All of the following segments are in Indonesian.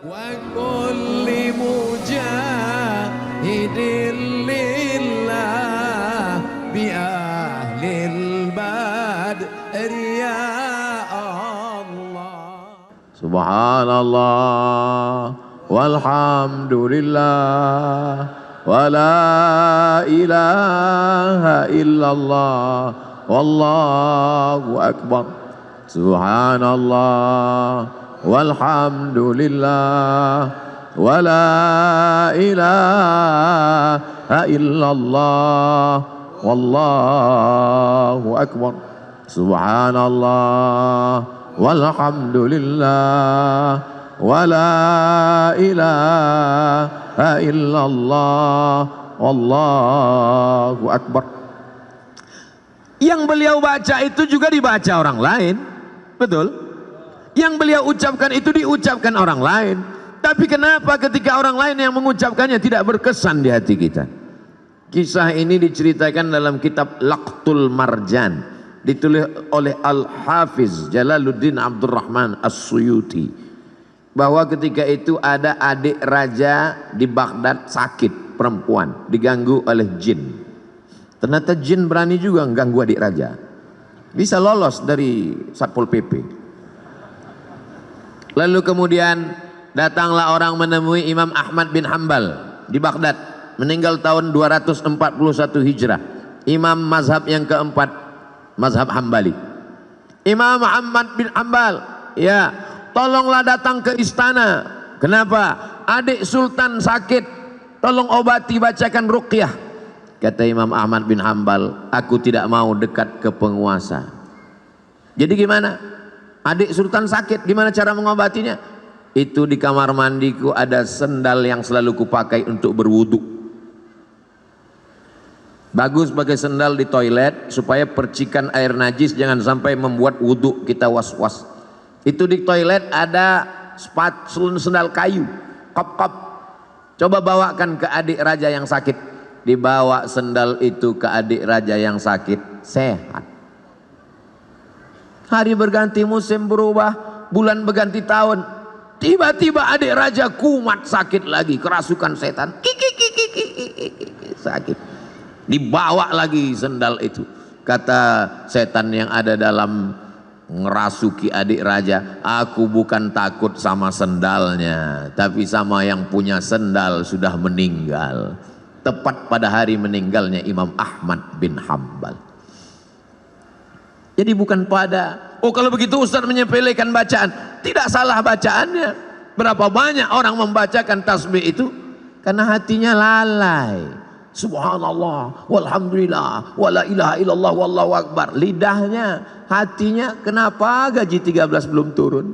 وكل مجاهد لله بأهل البدر يا الله. Subhanallah walhamdulillah wa la ilaha illallah wallahu akbar. Subhanallah walhamdulillah wa la ilaha illallah wallahu akbar. Subhanallah walhamdulillah wa la ilaha illallah wallahu akbar. Yang beliau baca itu juga dibaca orang lain, betul? Yang beliau ucapkan itu diucapkan orang lain. Tapi kenapa ketika orang lain yang mengucapkannya tidak berkesan di hati kita? Kisah ini diceritakan dalam kitab Laqtul Marjan, ditulis oleh Al-Hafiz Jalaluddin Abdurrahman As-Suyuti, bahwa ketika itu ada adik raja di Baghdad sakit, perempuan, diganggu oleh jin. Ternyata jin berani juga mengganggu adik raja, bisa lolos dari Satpol PP. Lalu kemudian datanglah orang menemui Imam Ahmad bin Hambal di Baghdad, meninggal tahun 241 Hijrah, imam mazhab yang keempat, mazhab Hambali. Imam Ahmad bin Hambal, ya, tolonglah datang ke istana. Kenapa? Adik sultan sakit, tolong obati, bacakan ruqyah. Kata Imam Ahmad bin Hambal, aku tidak mau dekat ke penguasa. Jadi gimana? Adik sultan sakit, gimana cara mengobatinya? Itu di kamar mandiku ada sendal yang selalu kupakai untuk berwudu. Bagus pakai sendal di toilet supaya percikan air najis jangan sampai membuat wudu kita was-was. Itu di toilet ada sendal kayu, kop-kop. Coba bawakan ke adik raja yang sakit. Dibawa sendal itu ke adik raja yang sakit, sehat. Hari berganti, musim berubah, bulan berganti tahun, tiba-tiba adik raja kumat sakit lagi, kerasukan setan, sakit. Dibawa lagi sendal itu. Kata setan yang ada dalam ngerasuki adik raja, aku bukan takut sama sendalnya, tapi sama yang punya sendal sudah meninggal. Tepat pada hari meninggalnya Imam Ahmad bin Hambal. Jadi bukan pada, oh kalau begitu Ustaz menyepelekan bacaan. Tidak salah bacaannya. Berapa banyak orang membacakan tasbih itu karena hatinya lalai. Subhanallah walhamdulillah wa la ilaha illallah wallahu akbar. Lidahnya, hatinya, kenapa gaji 13 belum turun?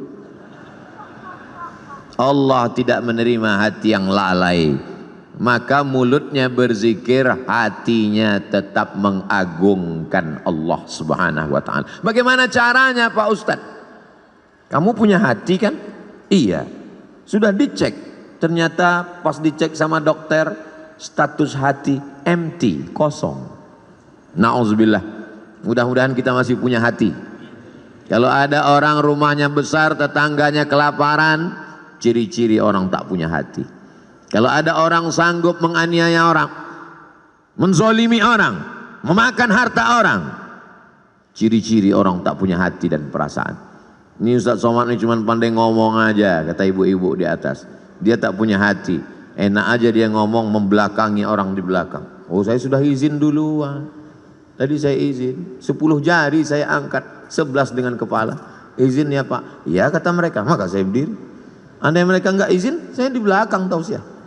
Allah tidak menerima hati yang lalai. Maka mulutnya berzikir, hatinya tetap mengagungkan Allah Subhanahu wa ta'ala. Bagaimana caranya Pak Ustadz? Kamu punya hati kan? Iya. Sudah dicek. Ternyata pas dicek sama dokter, status hati empty, kosong. Na'udzubillah. Mudah-mudahan kita masih punya hati. Kalau ada orang rumahnya besar, tetangganya kelaparan, ciri-ciri orang tak punya hati. Kalau ada orang sanggup menganiaya orang, menzolimi orang, memakan harta orang, ciri-ciri orang tak punya hati dan perasaan. Ini Ustaz Somad ini cuma pandai ngomong aja, kata ibu-ibu di atas. Dia tak punya hati. Enak aja dia ngomong membelakangi orang di belakang. Oh, saya sudah izin duluan. Tadi saya izin, 10 jari saya angkat, 11 dengan kepala. Izin ya Pak? Ya kata mereka, maka saya berdiri. Andai mereka enggak izin, saya di belakang tausiah.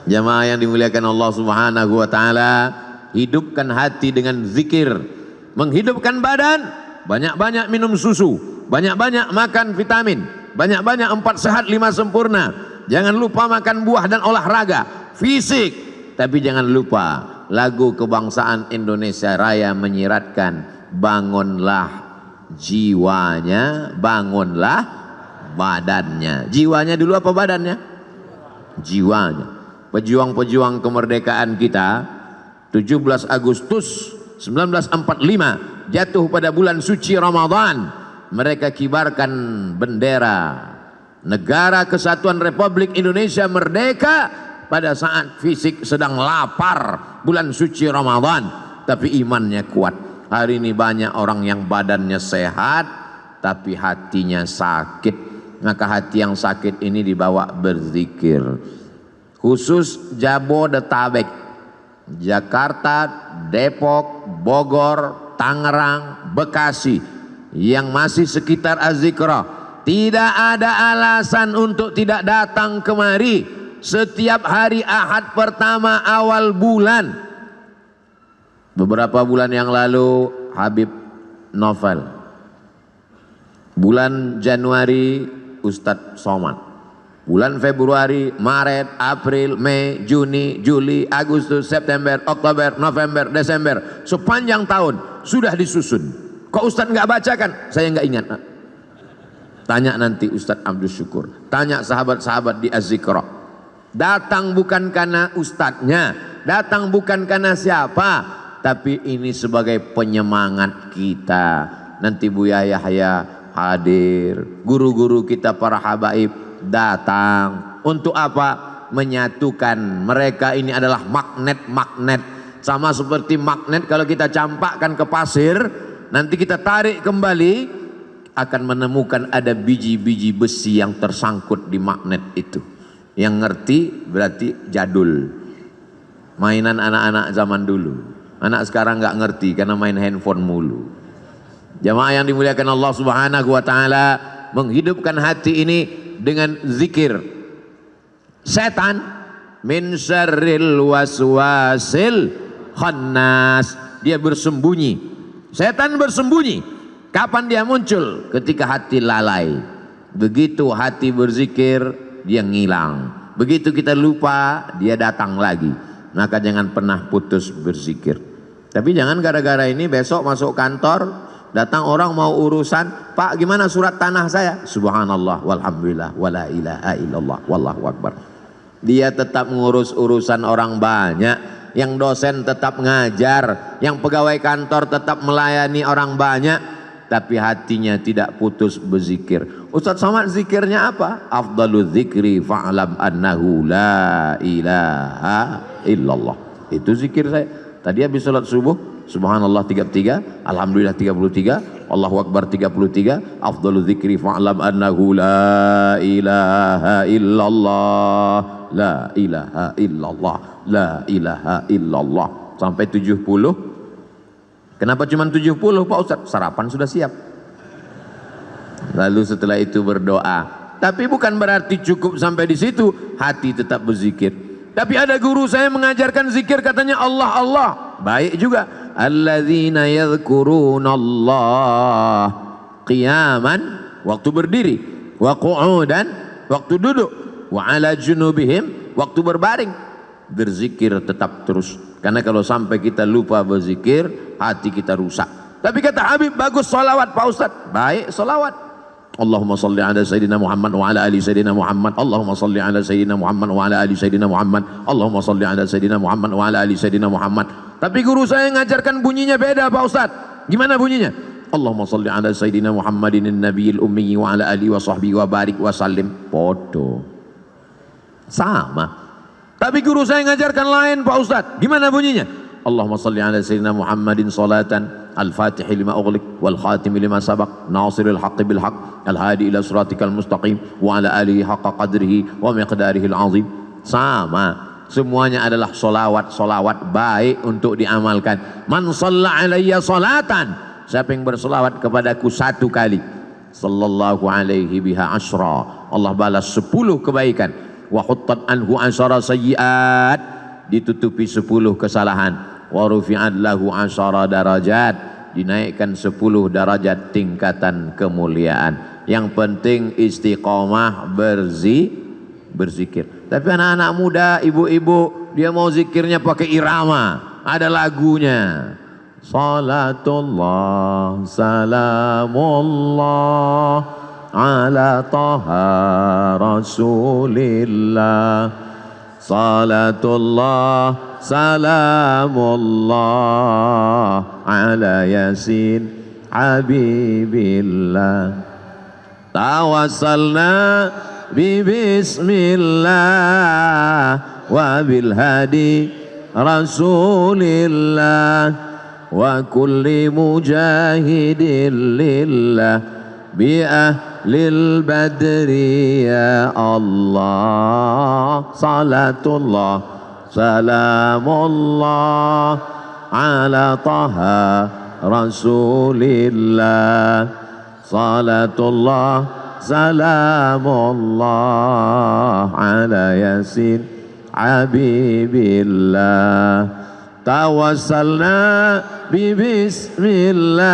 Jamaah yang dimuliakan Allah Subhanahu wa ta'ala, hidupkan hati dengan zikir. Menghidupkan badan, banyak-banyak minum susu, banyak-banyak makan vitamin, banyak-banyak 4 sehat 5 sempurna. Jangan lupa makan buah dan olahraga fisik. Tapi jangan lupa lagu kebangsaan Indonesia Raya menyiratkan, bangunlah jiwanya, bangunlah badannya. Jiwanya dulu apa badannya? Jiwanya. Pejuang-pejuang kemerdekaan kita 17 Agustus 1945 jatuh pada bulan suci Ramadan. Mereka kibarkan bendera Negara Kesatuan Republik Indonesia merdeka pada saat fisik sedang lapar bulan suci Ramadan, tapi imannya kuat. Hari ini banyak orang yang badannya sehat tapi hatinya sakit. Maka hati yang sakit ini dibawa berzikir. Khusus Jabodetabek, Jakarta, Depok, Bogor, Tangerang, Bekasi yang masih sekitar Az-Zikra, tidak ada alasan untuk tidak datang kemari setiap hari Ahad pertama awal bulan. Beberapa bulan yang lalu Habib Novel, bulan Januari Ustadz Somad, bulan Februari, Maret, April, Mei, Juni, Juli, Agustus, September, Oktober, November, Desember, sepanjang tahun sudah disusun. Kok Ustadz nggak bacakan? Saya nggak ingat. Tanya nanti Ustadz Abdul Syukur, tanya sahabat-sahabat di Az-Zikra. Datang bukan karena ustadznya, datang bukan karena siapa, tapi ini sebagai penyemangat kita. Nanti Buya Yahya hadir, guru-guru kita para habaib datang. Untuk apa? Menyatukan. Mereka ini adalah magnet-magnet. Sama seperti magnet kalau kita campakkan ke pasir, nanti kita tarik kembali, akan menemukan ada biji-biji besi yang tersangkut di magnet itu. Yang ngerti berarti jadul, mainan anak-anak zaman dulu. Anak sekarang nggak ngerti karena main handphone mulu. Jamaah yang dimuliakan Allah Subhanahu wa taala, menghidupkan hati ini dengan zikir. Setan min syarril waswasil khannas, dia bersembunyi. Setan bersembunyi. Kapan dia muncul? Ketika hati lalai. Begitu hati berzikir, dia ngilang. Begitu kita lupa, dia datang lagi. Maka jangan pernah putus berzikir. Tapi jangan gara-gara ini besok masuk kantor, datang orang mau urusan, Pak gimana surat tanah saya? Subhanallah, walhamdulillah, wala ilaha illallah, wallahu akbar. Dia tetap ngurus urusan orang banyak. Yang dosen tetap ngajar, yang pegawai kantor tetap melayani orang banyak, tapi hatinya tidak putus berzikir. Ustadz Somad zikirnya apa? Afdalu dzikri fa'lam annahu la ilaha illallah. Itu zikir saya. Tadi habis salat subuh, subhanallah 33, alhamdulillah 33, Allahu akbar 33, afdalu dzikri fa'lam annahu la ilaha illallah, la ilaha illallah, la ilaha illallah, sampai 70. Kenapa cuma 70 Pak Ustadz? Sarapan sudah siap. Lalu setelah itu berdoa. Tapi bukan berarti cukup sampai di situ, hati tetap berzikir. Tapi ada guru saya mengajarkan zikir, katanya Allah Allah. Baik juga. Alladzina yadhkurunallah qiyaman, waktu berdiri, wa qu'udan, waktu duduk, wa ala junubihim, waktu berbaring. Berzikir tetap terus. Karena kalau sampai kita lupa berzikir, hati kita rusak. Tapi kata Habib, bagus solawat Pak Ustadz. Baik solawat. Allahumma salli ala Sayyidina Muhammad wa ala ali Sayyidina Muhammad. Allahumma salli ala Sayyidina Muhammad wa ala ali Sayyidina Muhammad. Allahumma salli ala Sayyidina Muhammad wa ala ali Sayyidina Muhammad. Tapi guru saya ngajarkan bunyinya beda Pak Ustadz. Gimana bunyinya? Allahumma salli ala Sayyidina Muhammadin nabiyil ummi wa ala ali wa sahbihi wa barik wa sallim. Podo. Sama. Tapi guru saya ngajarkan lain Pak Ustadz. Gimana bunyinya? Allahumma salli ala Sayyidina Muhammadin salatan al-fatih lima ughliq wal khatim lima sabaq nasiril haqqi bil haqq al hadi ila siratikal mustaqim wa ala alihi haqqa qadrihi wa miqdarihi al-azim. Sama. Semuanya adalah solawat baik untuk diamalkan. Man shalla alayya salatan, siapa yang bersolawat kepadaku 1 kali, sallallahu alaihi biha asyra, Allah balas 10 kebaikan. Wa huttat anhu asyara sayyiat, ditutupi 10 kesalahan. Wa rufi'at lahu asyara darajat, dinaikkan 10 derajat tingkatan kemuliaan. Yang penting istiqomah berzikir. Tapi anak-anak muda, ibu-ibu, dia mau zikirnya pakai irama, ada lagunya. Salatullah salamullah ala taha rasulillah, salatullah salamullah ala yasin habibillah, tawassalna bismillah wa bil hadi rasulillah wa kulli mujahidin lillah bi ahlil badri ya Allah salatullah salamullah ala taha rasulillah salatullah salamullah ala yasin habibillah tawassalna bi bismillah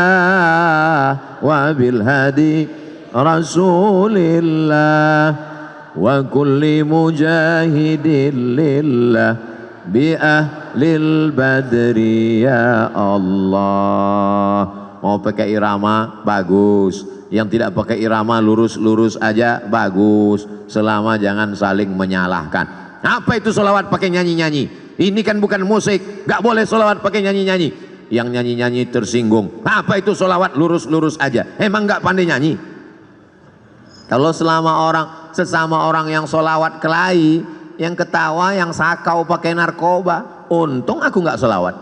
wa bil hadi rasulillah wa kulli mujahidin lillah bi ahlil badri ya Allah. Mau pakai irama bagus, yang tidak pakai irama lurus-lurus aja bagus, selama jangan saling menyalahkan. Apa itu sholawat pakai nyanyi-nyanyi? Ini kan bukan musik, gak boleh sholawat pakai nyanyi-nyanyi. Yang nyanyi-nyanyi tersinggung. Apa itu sholawat lurus-lurus aja? Emang gak pandai nyanyi? Kalau sesama orang yang sholawat kelahi, yang ketawa, yang sakau pakai narkoba, untung aku gak sholawat.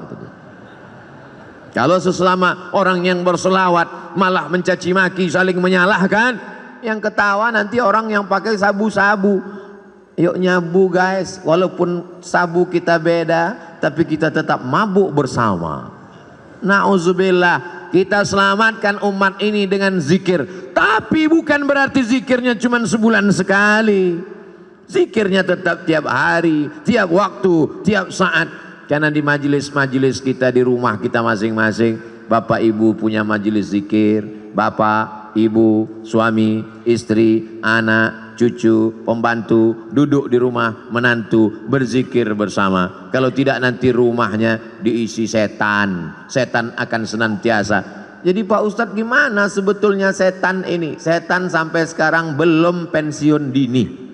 Kalau sesama orang yang berselawat malah mencaci maki, saling menyalahkan, yang ketawa nanti orang yang pakai sabu-sabu. Yuk nyabu guys, walaupun sabu kita beda, tapi kita tetap mabuk bersama. Na'udzubillah, kita selamatkan umat ini dengan zikir. Tapi bukan berarti zikirnya cuma sebulan sekali. Zikirnya tetap tiap hari, tiap waktu, tiap saat. Karena di majelis-majelis kita di rumah kita masing-masing, bapak ibu punya majelis zikir, bapak, ibu, suami, istri, anak, cucu, pembantu, duduk di rumah, menantu, berzikir bersama. Kalau tidak nanti rumahnya diisi setan, setan akan senantiasa. Jadi Pak Ustadz gimana sebetulnya setan ini? Setan sampai sekarang belum pensiun dini.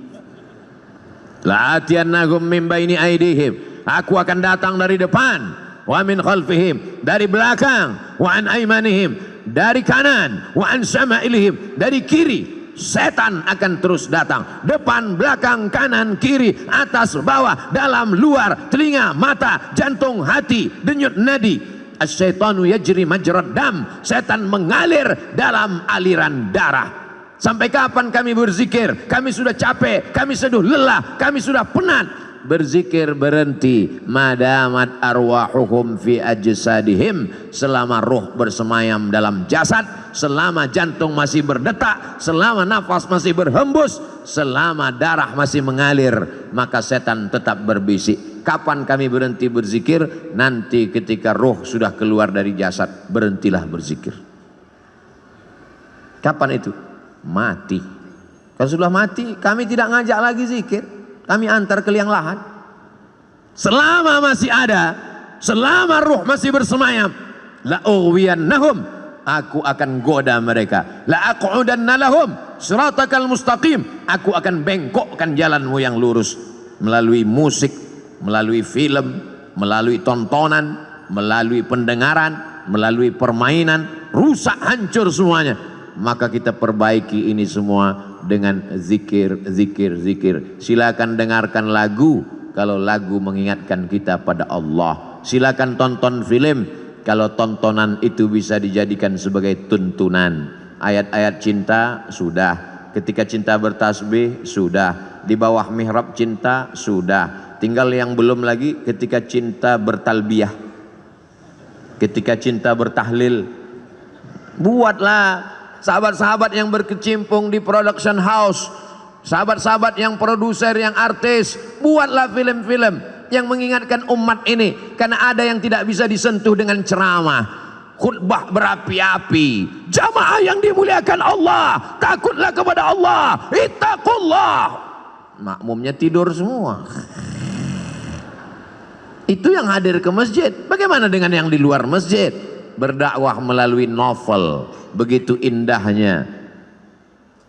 La'atiyannahum min baini aidihim, aku akan datang dari depan, wa min khalfihim, dari belakang, wa an aimanihim, dari kanan, wa an syama'ilihim, dari kiri. Setan akan terus datang, depan, belakang, kanan, kiri, atas, bawah, dalam, luar, telinga, mata, jantung, hati, denyut nadi. Asyaitanu yajri majrad dam, setan mengalir dalam aliran darah. Sampai kapan kami berzikir? Kami sudah capek, kami sudah lelah, kami sudah penat. Berzikir berhenti, madamat arwahuhum fi ajsadihim, selama ruh bersemayam dalam jasad, selama jantung masih berdetak, selama nafas masih berhembus, selama darah masih mengalir, maka setan tetap berbisik. Kapan kami berhenti berzikir? Nanti ketika ruh sudah keluar dari jasad, berhentilah berzikir. Kapan itu? Mati. Kalau sudah mati, kami tidak ngajak lagi zikir, kami antar ke liang lahat. Selama masih ada, selama ruh masih bersemayam, la ughwiyannahum, aku akan goda mereka. La aqudanna lahum siratakal mustaqim, aku akan bengkokkan jalanmu yang lurus. Melalui musik, melalui film, melalui tontonan, melalui pendengaran, melalui permainan, rusak hancur semuanya. Maka kita perbaiki ini semua dengan zikir, zikir, zikir. Silakan dengarkan lagu kalau lagu mengingatkan kita pada Allah. Silakan tonton film kalau tontonan itu bisa dijadikan sebagai tuntunan. Ayat-ayat cinta sudah, ketika cinta bertasbih sudah, di bawah mihrab cinta sudah. Tinggal yang belum lagi ketika cinta bertalbiyah, ketika cinta bertahlil. Buatlah sahabat-sahabat yang berkecimpung di production house, sahabat-sahabat yang produser, yang artis, buatlah film-film yang mengingatkan umat ini. Karena ada yang tidak bisa disentuh dengan ceramah, khutbah berapi-api. Jamaah yang dimuliakan Allah, takutlah kepada Allah, ittaqullah. Makmumnya tidur semua. Itu yang hadir ke masjid. Bagaimana dengan yang di luar masjid? Berdakwah melalui novel. Begitu indahnya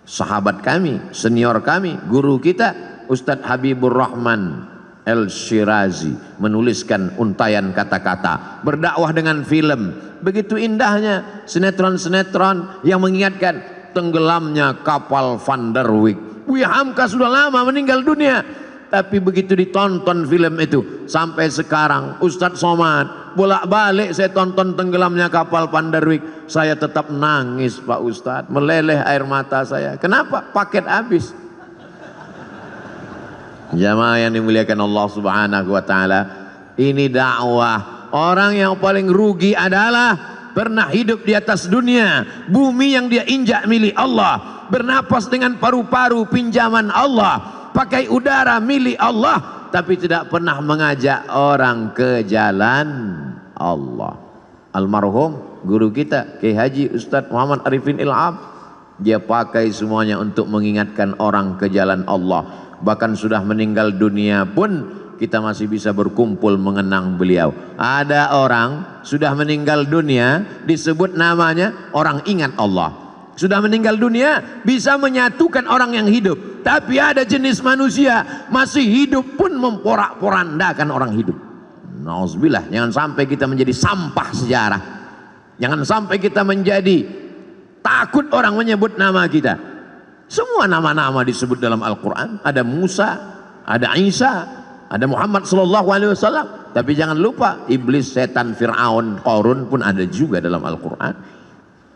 sahabat kami, senior kami, guru kita Ustadz Habibur Rahman El-Shirazi menuliskan untayan kata-kata. Berdakwah dengan film. Begitu indahnya sinetron-sinetron yang mengingatkan tenggelamnya kapal Van der Wijk. Buya Hamka sudah lama meninggal dunia. Tapi begitu ditonton film itu, sampai sekarang Ustadz Somad bolak-balik saya tonton tenggelamnya kapal Pandarwik, saya tetap nangis Pak Ustadz, meleleh air mata saya. Kenapa? Paket habis. Jamaah yang dimuliakan Allah Subhanahu wa taala, ini dakwah. Orang yang paling rugi adalah pernah hidup di atas dunia, bumi yang dia injak milik Allah, bernapas dengan paru-paru pinjaman Allah, pakai udara milik Allah, tapi tidak pernah mengajak orang ke jalan Allah. Almarhum guru kita Kiai Haji Ustadz Muhammad Arifin Ilham, dia pakai semuanya untuk mengingatkan orang ke jalan Allah. Bahkan sudah meninggal dunia pun kita masih bisa berkumpul mengenang beliau. Ada orang sudah meninggal dunia disebut namanya orang ingat Allah. Sudah meninggal dunia bisa menyatukan orang yang hidup. Tapi ada jenis manusia masih hidup pun memporak-porandakan orang hidup. Nauzubillah, jangan sampai kita menjadi sampah sejarah. Jangan sampai kita menjadi takut orang menyebut nama kita. Semua nama-nama disebut dalam Al-Quran. Ada Musa, ada Isa, ada Muhammad sallallahu alaihi wasallam. Tapi jangan lupa iblis, setan, Fir'aun, Qarun pun ada juga dalam Al-Quran.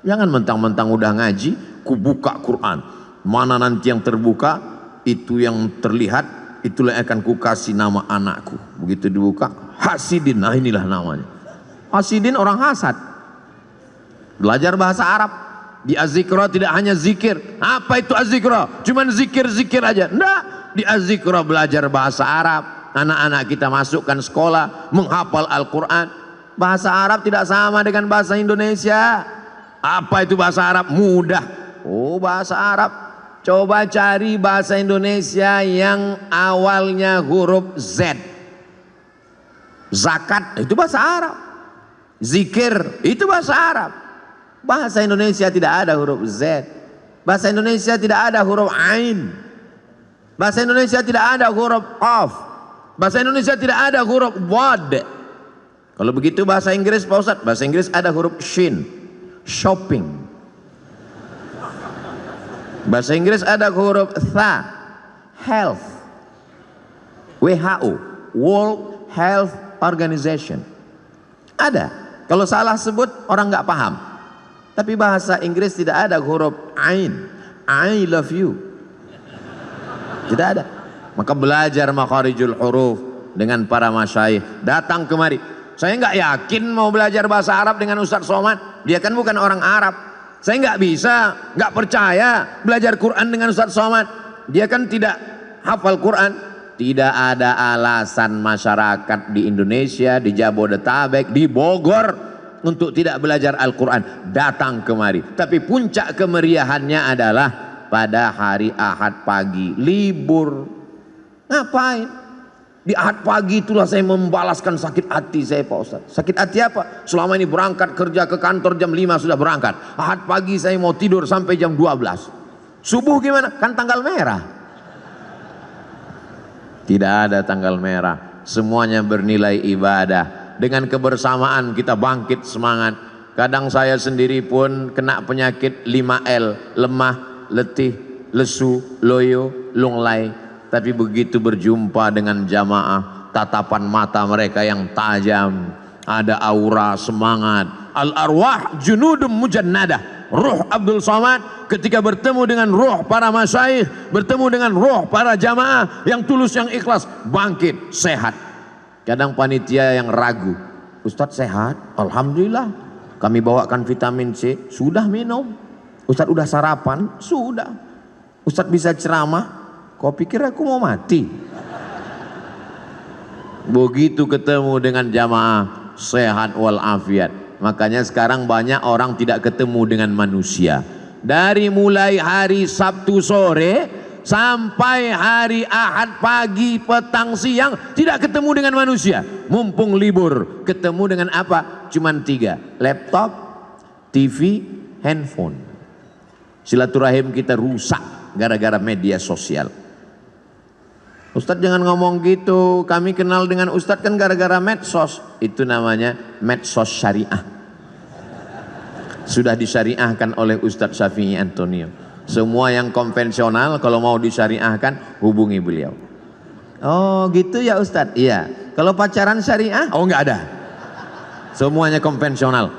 Jangan mentang-mentang udah ngaji, ku buka Quran. Mana nanti yang terbuka, itu yang terlihat, itulah yang akan ku kasih nama anakku. Begitu dibuka, Hasidin, nah inilah namanya. Hasidin orang hasad. Belajar bahasa Arab. Di Az-Zikra tidak hanya zikir. Apa itu Az-Zikra? Cuman zikir-zikir aja. Enggak. Di Az-Zikra belajar bahasa Arab. Anak-anak kita masukkan sekolah, menghafal Al-Quran. Bahasa Arab tidak sama dengan bahasa Indonesia. Apa itu bahasa Arab? Mudah. Oh, bahasa Arab. Coba cari bahasa Indonesia yang awalnya huruf Z. Zakat itu bahasa Arab. Zikir itu bahasa Arab. Bahasa Indonesia tidak ada huruf Z. Bahasa Indonesia tidak ada huruf Ain. Bahasa Indonesia tidak ada huruf Qaf. Bahasa Indonesia tidak ada huruf Wad. Kalau begitu bahasa Inggris Pak Ustadz, bahasa Inggris ada huruf Shin. Shopping. Bahasa Inggris ada huruf Tha. Health. WHO, World Health Organization. Ada. Kalau salah sebut orang nggak paham. Tapi bahasa Inggris tidak ada huruf Ain. I love you. Tidak ada. Maka belajar makharijul huruf dengan para masyayikh. Datang kemari. Saya nggak yakin mau belajar bahasa Arab dengan Ustadz Somad. Dia kan bukan orang Arab. Saya nggak bisa, nggak percaya belajar Quran dengan Ustadz Somad. Dia kan tidak hafal Quran. Tidak ada alasan masyarakat di Indonesia, di Jabodetabek, di Bogor untuk tidak belajar Al-Quran. Datang kemari. Tapi puncak kemeriahannya adalah pada hari Ahad pagi, libur. Ngapain? Di Ahad pagi itulah saya membalaskan sakit hati saya Pak Ustadz. Sakit hati apa? Selama ini berangkat kerja ke kantor jam 5 sudah berangkat. Ahad pagi saya mau tidur sampai jam 12. Subuh gimana? Kan tanggal merah. Tidak ada tanggal merah. Semuanya bernilai ibadah. Dengan kebersamaan kita bangkit semangat. Kadang saya sendiri pun kena penyakit 5L. Lemah, letih, lesu, loyo, lunglai. Tapi begitu berjumpa dengan jamaah, tatapan mata mereka yang tajam, ada aura semangat. Al-arwah junudum mujannadah. Ruh Abdul Somad ketika bertemu dengan ruh para masyayikh, bertemu dengan ruh para jamaah yang tulus, yang ikhlas, bangkit, sehat. Kadang panitia yang ragu, Ustadz sehat? Alhamdulillah. Kami bawakan vitamin C, sudah minum. Ustadz udah sarapan? Sudah. Ustadz bisa ceramah? Kau pikir aku mau mati? Begitu ketemu dengan jamaah sehat walafiat. Makanya sekarang banyak orang tidak ketemu dengan manusia. Dari mulai hari Sabtu sore sampai hari Ahad pagi, petang, siang tidak ketemu dengan manusia. Mumpung libur, ketemu dengan apa? Cuman 3, laptop, TV, handphone. Silaturahim kita rusak gara-gara media sosial. Ustadz jangan ngomong gitu, kami kenal dengan Ustadz kan gara-gara medsos. Itu namanya medsos syariah. Sudah disyariahkan oleh Ustadz Syafi'i Antonio. Semua yang konvensional kalau mau disyariahkan hubungi beliau. Oh gitu ya Ustadz? Iya. Kalau pacaran syariah? Oh nggak ada. Semuanya konvensional.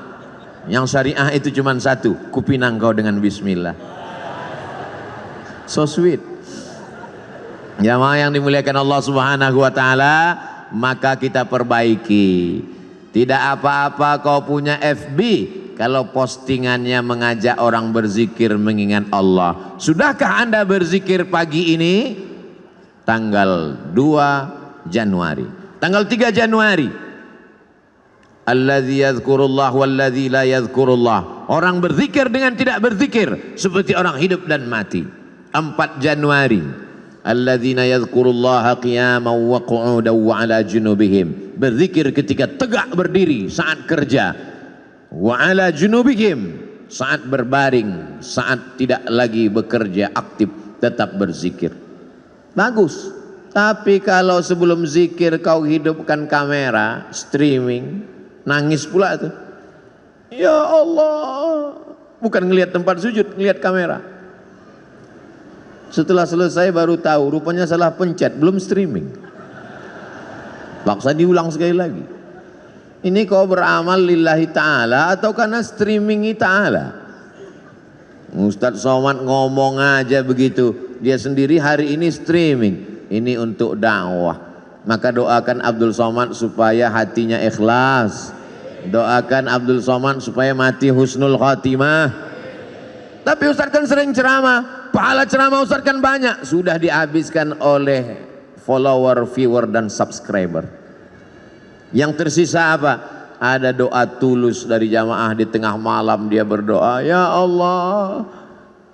Yang syariah itu cuma satu, kupinang kau dengan bismillah. So sweet. Jamaah yang dimuliakan Allah Subhanahu wa taala, maka kita perbaiki. Tidak apa-apa kau punya FB kalau postingannya mengajak orang berzikir mengingat Allah. Sudahkah Anda berzikir pagi ini? Tanggal 2 Januari. Tanggal 3 Januari. Alladzi yadhkurullah walladzi la yadhkurullah. Orang berzikir dengan tidak berzikir seperti orang hidup dan mati. 4 Januari. Alladzina yadhkurullaha qiyaman wa qu'udan wa 'ala junubihim. Berzikir ketika tegak berdiri saat kerja. Wa 'ala junubihim, saat berbaring, saat tidak lagi bekerja aktif tetap berzikir. Bagus. Tapi kalau sebelum zikir kau hidupkan kamera, streaming, nangis pula tuh. Ya Allah. Bukan ngelihat tempat sujud, ngelihat kamera. Setelah selesai baru tahu, rupanya salah pencet, belum streaming. Paksa diulang sekali lagi. Ini kau beramal lillahi ta'ala atau karena streamingi ta'ala? Ustadz Somad ngomong aja begitu. Dia sendiri hari ini streaming. Ini untuk dakwah. Maka doakan Abdul Somad supaya hatinya ikhlas. Doakan Abdul Somad supaya mati husnul khatimah. Tapi Ustadz kan sering ceramah. Pahala ceramah Ustadz kan banyak. Sudah dihabiskan oleh follower, viewer dan subscriber. Yang tersisa apa? Ada doa tulus dari jamaah di tengah malam dia berdoa, ya Allah,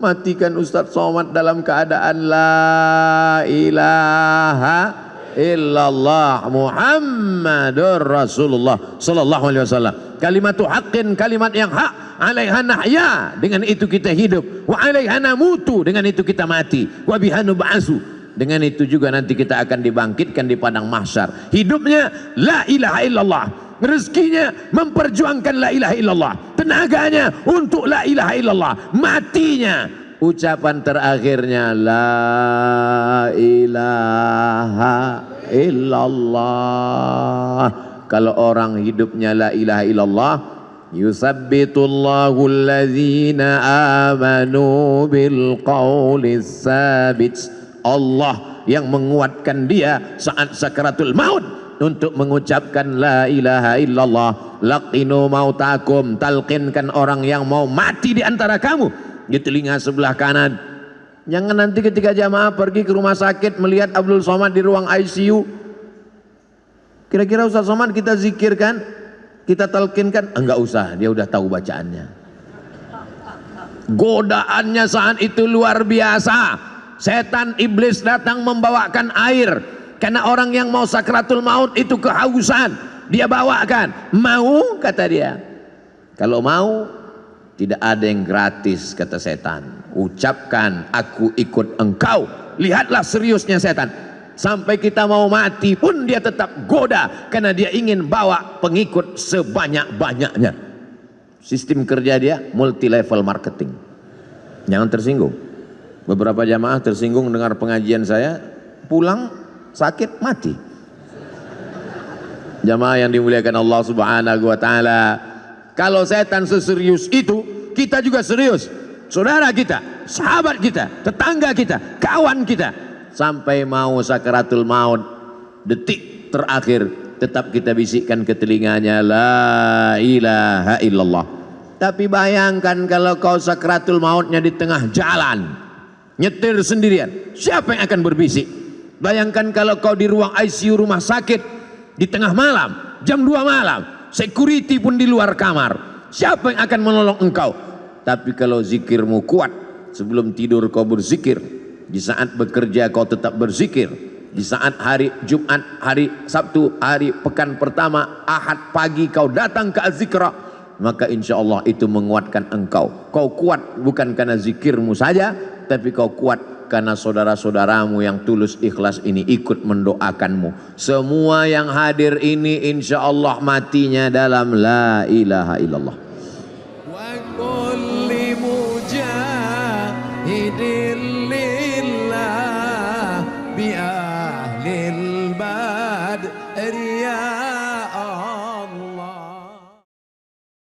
matikan Ustadz Somad dalam keadaan la ilaha illallah Muhammadur Rasulullah sallallahu alaihi wasallam. Kalimatu haqqin, kalimat yang hak, alaiha nahya, dengan itu kita hidup, wa alaiha namutu, dengan itu kita mati, wa biha nub'atsu, dengan itu juga nanti kita akan dibangkitkan di padang mahsyar. Hidupnya la ilaha illallah, rezekinya memperjuangkan la ilaha illallah, tenaganya untuk la ilaha illallah, matinya ucapan terakhirnya la ilaha illallah. Kalau orang hidupnya la ilaha illallah, yusabbitullahu alladzina amanu bil qawlis sabit. Allah yang menguatkan dia saat sakaratul maut untuk mengucapkan la ilaha illallah. Laqinu mautakum, talqinkan orang yang mau mati di antara kamu di telinga sebelah kanan. Jangan nanti ketika jamaah pergi ke rumah sakit melihat Abdul Somad di ruang ICU, kira-kira Ustaz Somad kita zikirkan, kita talqinkan, enggak usah, dia udah tahu bacaannya. Godaannya saat itu luar biasa. Setan iblis datang membawakan air, karena orang yang mau sakratul maut itu kehausan. Dia bawakan, mau, kata dia. Kalau mau, tidak ada yang gratis, kata setan. Ucapkan, aku ikut engkau. Lihatlah seriusnya setan. Sampai kita mau mati pun dia tetap goda, karena dia ingin bawa pengikut sebanyak-banyaknya. Sistem kerja dia multi level marketing. Jangan tersinggung. Beberapa jamaah tersinggung dengar pengajian saya, pulang sakit mati. Jamaah yang dimuliakan Allah Subhanahu wa taala, kalau setan seserius itu, kita juga serius. Saudara kita, sahabat kita, tetangga kita, kawan kita, sampai mau sakaratul maut, detik terakhir tetap kita bisikkan ke telinganya la ilaha illallah. Tapi bayangkan kalau kau sakaratul mautnya di tengah jalan, nyetir sendirian, siapa yang akan berbisik? Bayangkan kalau kau di ruang ICU rumah sakit di tengah malam, jam 2 malam, security pun di luar kamar, siapa yang akan menolong engkau? Tapi kalau zikirmu kuat, sebelum tidur kau berzikir, di saat bekerja kau tetap berzikir, di saat hari Jumat, hari Sabtu, hari pekan pertama, Ahad pagi kau datang ke Az-Zikra, maka insya Allah itu menguatkan engkau. Kau kuat bukan karena zikirmu saja, tapi kau kuat karena saudara-saudaramu yang tulus ikhlas ini ikut mendoakanmu. Semua yang hadir ini insya Allah matinya dalam la ilaha illallah. Wa kulli mujahid للبدر يا